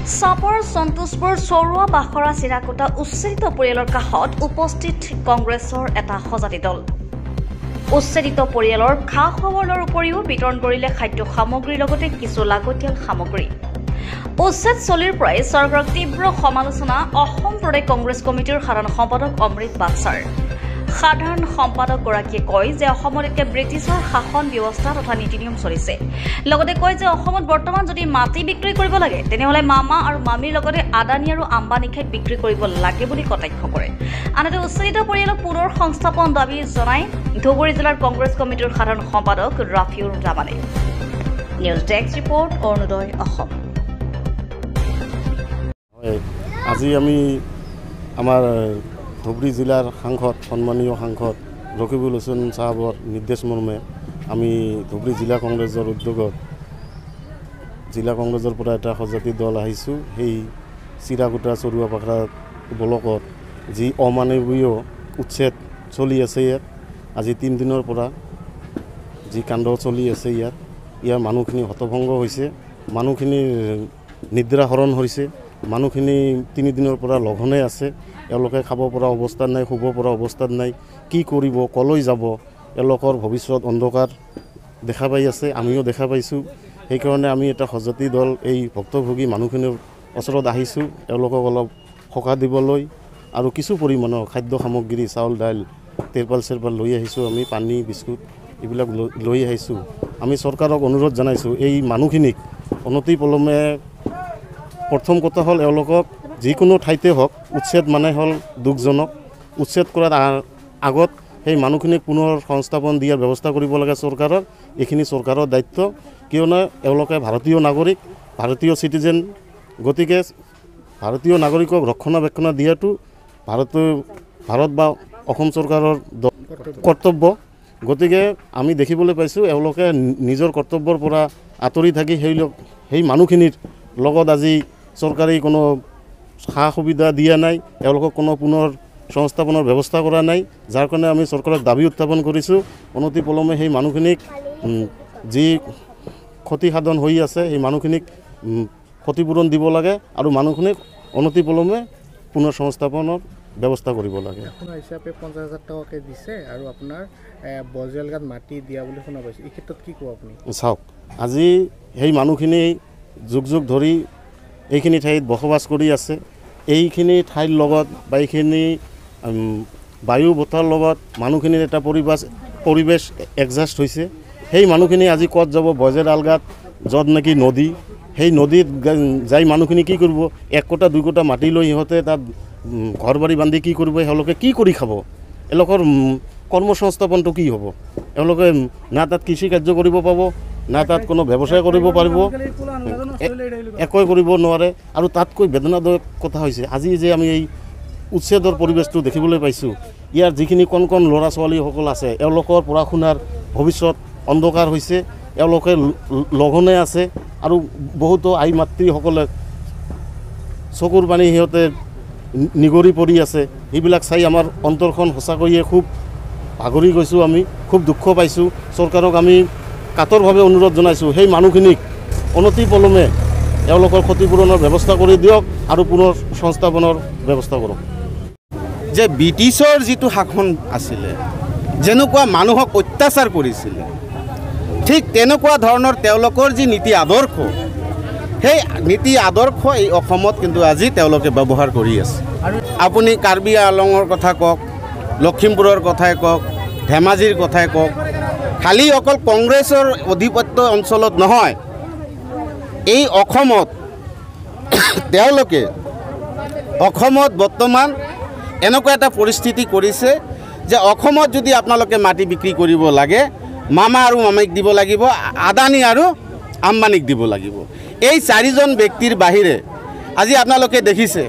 চাপৰ সন্তোষপুৰ চৰুৱা বাখৰা চিৰাকুটা উচ্ছেদিত পৰিয়ালৰ কাষত উপস্থিত কংগ্ৰেছৰ এটা সজাতি দল। উচ্ছেদিত পৰিয়ালৰ খা খবৰৰ উপৰিও বিতৰণ কৰিলে খাদ্য সামগ্ৰীৰ লগতে কিছু লাগতিয়াল সামগ্ৰী। উচ্ছেদ চলিৰ পৰাই চৰকাৰক তীব্ৰ সমালোচনা অসম প্ৰদেশ কংগ্ৰেছ কমিটিৰ সাধাৰণ সম্পাদক অমৃত বাটছাৰ। সাধাৰণ সম্পাদকগৰাকীয়ে কয় যে অসমত এতিয়া ব্ৰিটিছৰ শাসন ব্যৱস্থা তথা নীতি নিয়ম চলিছে। লগতে কয় যে অসমত বৰ্তমান যদি মাটি বিক্ৰী কৰিব লাগে তেনেহ'লে মামা আৰু মামীৰ লগতে আদানী আৰু আম্বানীকে বিক্ৰী কৰিব লাগে বুলি কটাক্ষ কৰে। আনহাতে উচ্ছেদিত পৰিয়ালক পুনৰ সংস্থাপন দাবী জনাই ধুবুৰী জিলাৰ কংগ্ৰেছ কমিটিৰ সাধাৰণ সম্পাদক ৰাফিউৰ ৰামানে। News desk report Arunodoy Assam. আজি আমি আমাৰ ধুবুৰী জিলাৰ সাংসদ সন্মানীয় সাংসদ ৰকিবুল হুছেইন চাহাবৰ নিৰ্দেশ মৰ্মে আমি ধুবুৰী জিলা কংগ্ৰেছৰ উদ্যোগত জিলা কংগ্ৰেছৰ পৰা এটা সজাতি দল আহিছোঁ। সেই চিৰাকুটা চৰুৱা বাখৰা ব্লকত যি অমানৱীয় উচ্ছেদ চলি আছে ইয়াত আজি 3 দিনৰ পৰা যি কাণ্ড চলি আছে ইয়াৰ মানুহখিনি হতভংগ হৈছে, মানুহখিনিৰ নিদ্ৰাহৰণ হৈছে, মানুহখিনি 3 দিনৰ পৰা লঘনে আছে। এওঁলোকে খাব পৰা অৱস্থাত নাই, শুব পৰা অৱস্থাত নাই, কি কৰিব, কলৈ যাব, এওঁলোকৰ ভৱিষ্যত অন্ধকাৰ দেখা পাই আছে, আমিও দেখা পাইছোঁ। সেইকাৰণে আমি এটা সজাতি দল এই ভুক্তভোগী মানুহখিনিৰ ওচৰত আহিছোঁ, এওঁলোকক অলপ সকাহ দিবলৈ আৰু কিছু পৰিমাণৰ খাদ্য সামগ্ৰী চাউল দাইল তেৰপাল চেৰপাল লৈ আহিছোঁ। আমি পানী বিস্কুট এইবিলাক লৈ আহিছোঁ। আমি চৰকাৰক অনুৰোধ জনাইছোঁ এই মানুহখিনিক অনতিপলমে প্ৰথম কথা হ'ল এওঁলোকক যিকোনো ঠাইতে হওক উচ্ছেদ মানে হ'ল দুখজনক। উচ্ছেদ কৰাৰ আগত সেই মানুহখিনিক পুনৰ সংস্থাপন দিয়াৰ ব্যৱস্থা কৰিব লাগে চৰকাৰৰ। এইখিনি চৰকাৰৰ দায়িত্ব, কিয়নো এওঁলোকে ভাৰতীয় নাগৰিক, ভাৰতীয় চিটিজেন। গতিকে ভাৰতীয় নাগৰিকক ৰক্ষণাবেক্ষণ দিয়াটো ভাৰত বা অসম চৰকাৰৰ কৰ্তব্য। গতিকে আমি দেখিবলৈ পাইছোঁ এওঁলোকে নিজৰ কৰ্তব্যৰ পৰা আঁতৰি থাকি সেই মানুহখিনিৰ লগত আজি চৰকাৰী কোনো সা সুবিধা দিয়া নাই, এওঁলোকক কোনো পুনৰ সংস্থাপনৰ ব্যৱস্থা কৰা নাই। যাৰ কাৰণে আমি চৰকাৰক দাবী উত্থাপন কৰিছোঁ অনতিপলমে সেই মানুহখিনিক যি ক্ষতিসাধন হৈ আছে সেই মানুহখিনিক ক্ষতিপূৰণ দিব লাগে আৰু মানুহখিনিক অনতিপলমে পুনৰ সংস্থাপনৰ ব্যৱস্থা কৰিব লাগে। হিচাপে 50,000 টকাকৈ দিছে আৰু আপোনাৰ বজেলগাত মাটি দিয়া বুলি শুনা পাইছোঁ, এই ক্ষেত্ৰত কি ক'ব আপুনি? চাওক, আজি সেই মানুহখিনি যুগ যুগ ধৰি এইখিনি ঠাইত বসবাস কৰি আছে। এইখিনি ঠাইৰ লগত বা এইখিনি বায়ু বতাহৰ লগত মানুহখিনিৰ এটা পৰিৱেশ এডজাষ্ট হৈছে। সেই মানুহখিনি আজি ক'ত যাব? বজেৰ আলগাত য'ত নেকি নদী, সেই নদীত যাই মানুহখিনি কি কৰিব? 1 কোটা 2 কোটা মাটি লৈ সিহঁতে তাত ঘৰ বাৰী বান্ধি কি কৰিব? এওঁলোকে কি কৰি খাব? এওঁলোকৰ কৰ্মসংস্থাপনটো কি হ'ব? এওঁলোকে না তাত কৃষি কাৰ্য কৰিব পাব, না তাত কোনো ব্যৱসায় কৰিব পাৰিব, একোৱে কৰিব নোৱাৰে। আৰু তাতকৈ বেদনাদায়ক কথা হৈছে আজি যে আমি এই উচ্ছেদৰ পৰিৱেশটো দেখিবলৈ পাইছোঁ, ইয়াৰ যিখিনি কণ কণ ল'ৰা ছোৱালীসকল আছে এওঁলোকৰ পঢ়া শুনাৰ ভৱিষ্যত অন্ধকাৰ হৈছে, এওঁলোকে লঘনে আছে আৰু বহুতো আই মাতৃসকলে চকুৰ পানী সিহঁতে নিগৰি পৰি আছে। সেইবিলাক চাই আমাৰ অন্তৰখন সঁচাকৈয়ে খুব ভাগৰি গৈছোঁ, আমি খুব দুখ পাইছোঁ। চৰকাৰক আমি কাতৰভাৱে অনুৰোধ জনাইছোঁ সেই মানুহখিনিক অনতিপলমে এওঁলোকৰ ক্ষতিপূৰণৰ ব্যৱস্থা কৰি দিয়ক আৰু পুনৰ সংস্থাপনৰ ব্যৱস্থা কৰক। যে ব্ৰিটিছৰ যিটো শাসন আছিলে, যেনেকুৱা মানুহক অত্যাচাৰ কৰিছিলে, ঠিক তেনেকুৱা ধৰণৰ তেওঁলোকৰ যি নীতি আদৰ্শ, সেই নীতি আদৰ্শ এই অসমত কিন্তু আজি তেওঁলোকে ব্যৱহাৰ কৰি আছে। আপুনি কাৰ্বি আংলঙৰ কথা কওক, লখিমপুৰৰ কথাই কওক, ধেমাজিৰ কথাই কওক, খালি অকল কংগ্ৰেছৰ অধিপত্য অঞ্চলত নহয়, এই অসমত তেওঁলোকে অসমত বৰ্তমান এনেকুৱা এটা পৰিস্থিতি কৰিছে যে অসমত যদি আপোনালোকে মাটি বিক্ৰী কৰিব লাগে মামা আৰু মামীক দিব লাগিব, আদানী আৰু আম্বানীক দিব লাগিব। এই 4জন ব্যক্তিৰ বাহিৰে আজি আপোনালোকে দেখিছে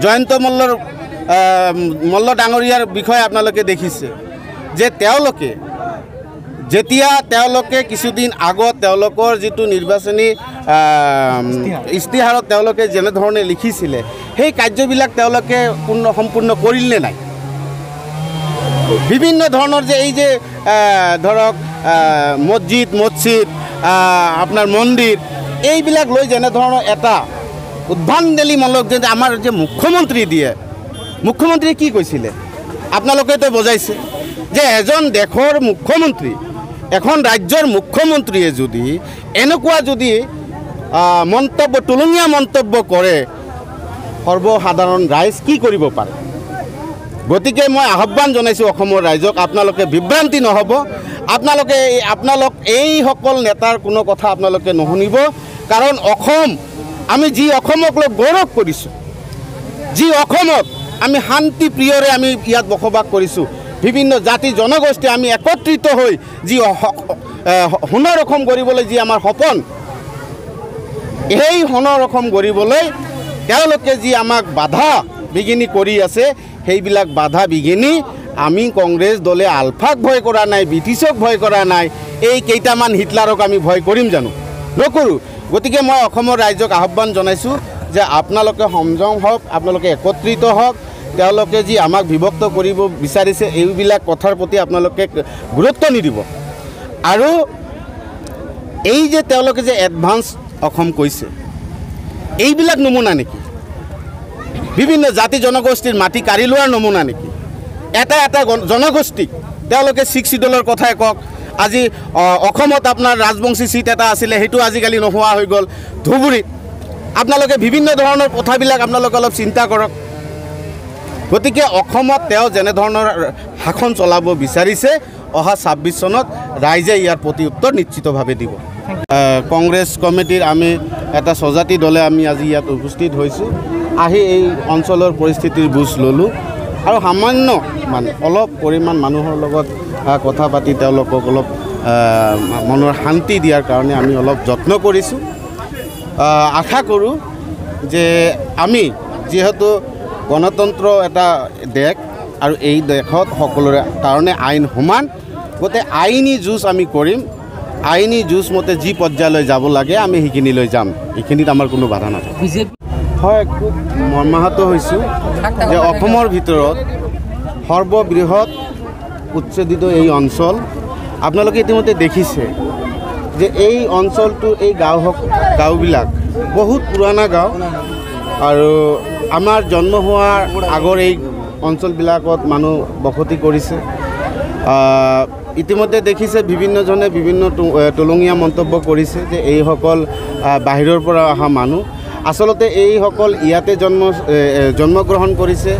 জয়ন্ত মল্ল ডাঙৰীয়াৰ বিষয়ে আপোনালোকে দেখিছে যে তেওঁলোকে কিছুদিন আগত তেওঁলোকৰ যিটো নিৰ্বাচনী ইস্তিহাৰত তেওঁলোকে যেনেধৰণে লিখিছিলে সেই কাৰ্যবিলাক তেওঁলোকে সম্পূৰ্ণ কৰিলে নাই। বিভিন্ন ধৰণৰ যে এই যে ধৰক মছজিদ আপোনাৰ মন্দিৰ এইবিলাক লৈ যেনে ধৰণৰ এটা উদ্ভণ্ডালিমূলক যে আমাৰ যে মুখ্যমন্ত্ৰী দিয়ে, মুখ্যমন্ত্ৰীয়ে কি কৈছিলে আপোনালোকেতো বুজাইছে যে এজন দেশৰ মুখ্যমন্ত্ৰী, এখন ৰাজ্যৰ মুখ্যমন্ত্ৰীয়ে যদি এনেকুৱা যদি মন্তব্য, তুলনীয়া মন্তব্য কৰে, সৰ্বসাধাৰণ ৰাইজ কি কৰিব পাৰে? গতিকে মই আহ্বান জনাইছোঁ অসমৰ ৰাইজক, আপোনালোকে বিভ্ৰান্তি নহ'ব, আপোনালোক এইসকল নেতাৰ কোনো কথা আপোনালোকে নুশুনিব। কাৰণ অসম, আমি যি অসমক লৈ গৌৰৱ কৰিছোঁ, যি অসমত আমি শান্তি প্ৰিয়ৰে আমি ইয়াত বসবাস কৰিছোঁ, বিভিন্ন জাতি জনগোষ্ঠী আমি একত্ৰিত হৈ যি সোণৰ অসম গঢ়িবলৈ যি আমাৰ সপোন, এই সোণৰ অসম গঢ়িবলৈ তেওঁলোকে যি আমাক বাধা বিঘিনি কৰি আছে, সেইবিলাক বাধা বিঘিনি আমি কংগ্ৰেছ দলে আলফাক ভয় কৰা নাই, ব্ৰিটিছক ভয় কৰা নাই, এই কেইটামান হিটলাৰক আমি ভয় কৰিম জানো? নকৰোঁ। গতিকে মই অসমৰ ৰাইজক আহ্বান জনাইছোঁ যে আপোনালোকে সংযম হওক, আপোনালোকে একত্ৰিত হওক, তেওঁলোকে যি আমাক বিভক্ত কৰিব বিচাৰিছে এইবিলাক কথাৰ প্ৰতি আপোনালোকে গুৰুত্ব নিদিব। আৰু এই যে তেওঁলোকে যে এডভান্স অসম কৈছে, এইবিলাক নমুনা নেকি? বিভিন্ন জাতি জনগোষ্ঠীৰ মাটি কাঢ়ি লোৱাৰ নমুনা নেকি? এটা জনগোষ্ঠীক তেওঁলোকে 6 চিডলৰ কথাই কওক। আজি অসমত আপোনাৰ ৰাজবংশী চিট এটা আছিলে, সেইটো আজিকালি নোহোৱা হৈ গ'ল। ধুবুৰীত আপোনালোকে বিভিন্ন ধৰণৰ কথাবিলাক আপোনালোকে অলপ চিন্তা কৰক। গতিকে অসমত তেওঁ যেনেধৰণৰ শাসন চলাব বিচাৰিছে, অহা 26 চনত ৰাইজে ইয়াৰ প্ৰতি উত্তৰ নিশ্চিতভাৱে দিব। কংগ্ৰেছ কমিটিৰ আমি এটা স্বজাতি দলে আমি আজি ইয়াত উপস্থিত হৈছোঁ, আহি এই অঞ্চলৰ পৰিস্থিতিৰ বুজ ল'লোঁ আৰু সামান্য অলপ পৰিমাণ মানুহৰ লগত কথা পাতি তেওঁলোকক অলপ মনৰ শান্তি দিয়াৰ কাৰণে আমি অলপ যত্ন কৰিছোঁ। আশা কৰোঁ যে আমি যিহেতু গণতন্ত্ৰ এটা দেশ আৰু এই দেশত সকলোৰে কাৰণে আইন সমান, গতিকে আইনী যুঁজ আমি কৰিম। আইনী যুঁজ মতে যি পৰ্যায়লৈ যাব লাগে আমি সেইখিনিলৈ যাম, এইখিনিত আমাৰ কোনো বাধা নাথাকে। হয়, খুব মৰ্মাহত হৈছোঁ যে অসমৰ ভিতৰত সৰ্ববৃহৎ উচ্ছেদিত এই অঞ্চল, আপোনালোকে ইতিমধ্যে দেখিছে যে এই অঞ্চলটো, এই গাঁওবিলাক বহুত পুৰণা গাঁও আৰু আমাৰ জন্ম হোৱাৰ আগৰ এই অঞ্চলবিলাকত মানুহ বসতি কৰিছে। ইতিমধ্যে দেখিছে বিভিন্নজনে বিভিন্ন তুলনীয়া মন্তব্য কৰিছে যে এইসকল বাহিৰৰ পৰা অহা মানুহ, আচলতে এইসকল ইয়াতে জন্মগ্ৰহণ কৰিছে,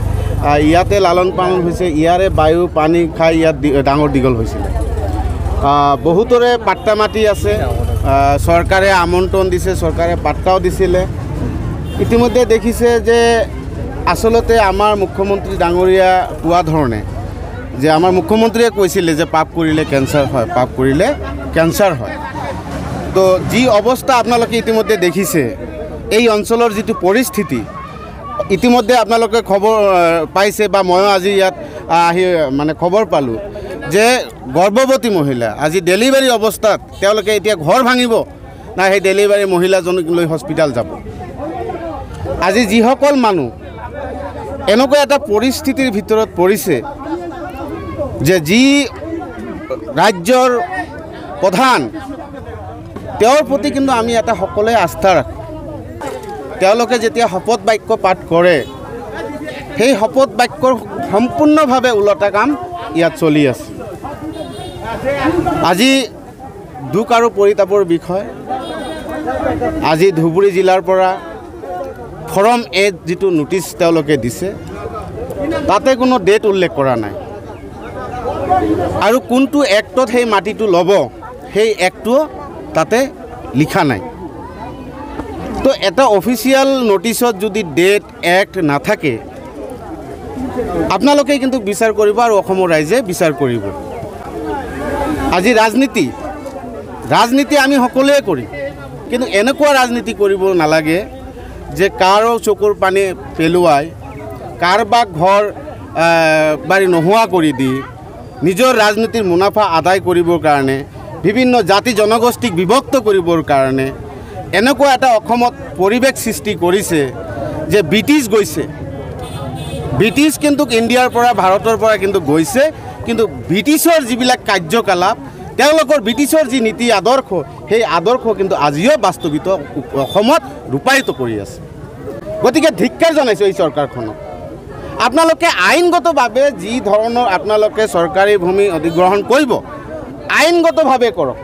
ইয়াতে লালন পালন হৈছে, ইয়াৰে বায়ু পানী খাই ইয়াত ডাঙৰ দীঘল হৈছিলে। বহুতৰে পাট্টা মাটি আছে, চৰকাৰে আমন্ত্ৰণ দিছে, চৰকাৰে পাট্টাও দিছিলে। ইতিমধ্যে দেখিছে যে আচলতে আমাৰ মুখ্যমন্ত্ৰী ডাঙৰীয়া কোৱা ধৰণে যে আমাৰ মুখ্যমন্ত্ৰীয়ে কৈছিলে যে পাপ কৰিলে কেঞ্চাৰ হয়, পাপ কৰিলে কেঞ্চাৰ হয়। তো যি অৱস্থা আপোনালোকে ইতিমধ্যে দেখিছে, এই অঞ্চলৰ যিটো পৰিস্থিতি, ইতিমধ্যে আপোনালোকে খবৰ পাইছে বা ময়ো আজি ইয়াত আহি খবৰ পালোঁ যে গৰ্ভৱতী মহিলা আজি ডেলিভাৰী অৱস্থাত তেওঁলোকে এতিয়া ঘৰ ভাঙিব না সেই ডেলিভাৰী মহিলাজনক লৈ হস্পিটেল যাব। আজি যিসকল মানুহ এনেকুৱা এটা পৰিস্থিতিৰ ভিতৰত পৰিছে যে যি ৰাজ্যৰ প্ৰধান, তেওঁৰ প্ৰতি কিন্তু আমি এটা সকলোৱে আস্থা ৰাখোঁ। তেওঁলোকে যেতিয়া শপত বাক্য পাঠ কৰে, সেই শপত বাক্যৰ সম্পূৰ্ণভাৱে ওলটা কাম ইয়াত চলি আছে। আজি দুখ আৰু পৰিতাপৰ বিষয়, আজি ধুবুৰী জিলাৰ পৰা ফৰ্ম এ যিটো নোটিছ তেওঁলোকে দিছে, তাতে কোনো ডেট উল্লেখ কৰা নাই আৰু কোনটো এক্টত সেই মাটিটো ল'ব সেই এক্টটো তাতে লিখা নাই। তো এটা অফিচিয়েল নোটিছত যদি ডেট এক্ট নাথাকে, আপোনালোকে কিন্তু বিচাৰ কৰিব আৰু অসমৰ ৰাইজে বিচাৰ কৰিব। আজি ৰাজনীতি আমি সকলোৱে কৰিম, কিন্তু এনেকুৱা ৰাজনীতি কৰিব নালাগে যে কাৰো চকুৰ পানী পেলোৱাই, কাৰোবাক ঘৰ বাৰী নোহোৱা কৰি দি নিজৰ ৰাজনীতিৰ মুনাফা আদায় কৰিবৰ কাৰণে, বিভিন্ন জাতি জনগোষ্ঠীক বিভক্ত কৰিবৰ কাৰণে এনেকুৱা এটা অসমত পৰিৱেশ সৃষ্টি কৰিছে যে ব্ৰিটিছ গৈছে। ব্ৰিটিছ কিন্তু ইণ্ডিয়াৰ পৰা, ভাৰতৰ পৰা কিন্তু গৈছে, কিন্তু ব্ৰিটিছৰ যিবিলাক কাৰ্যকলাপ, তেওঁলোকৰ ব্ৰিটিছৰ যি নীতি আদৰ্শ, সেই আদৰ্শ কিন্তু আজিও বাস্তৱিত অসমত ৰূপায়িত কৰি আছে। গতিকে ধিক্কাৰ জনাইছোঁ এই চৰকাৰখনক। আপোনালোকে আইনগতভাৱে যি ধৰণৰ আপোনালোকে চৰকাৰী ভূমি অধিগ্ৰহণ কৰিব, আইনগতভাৱে কৰক।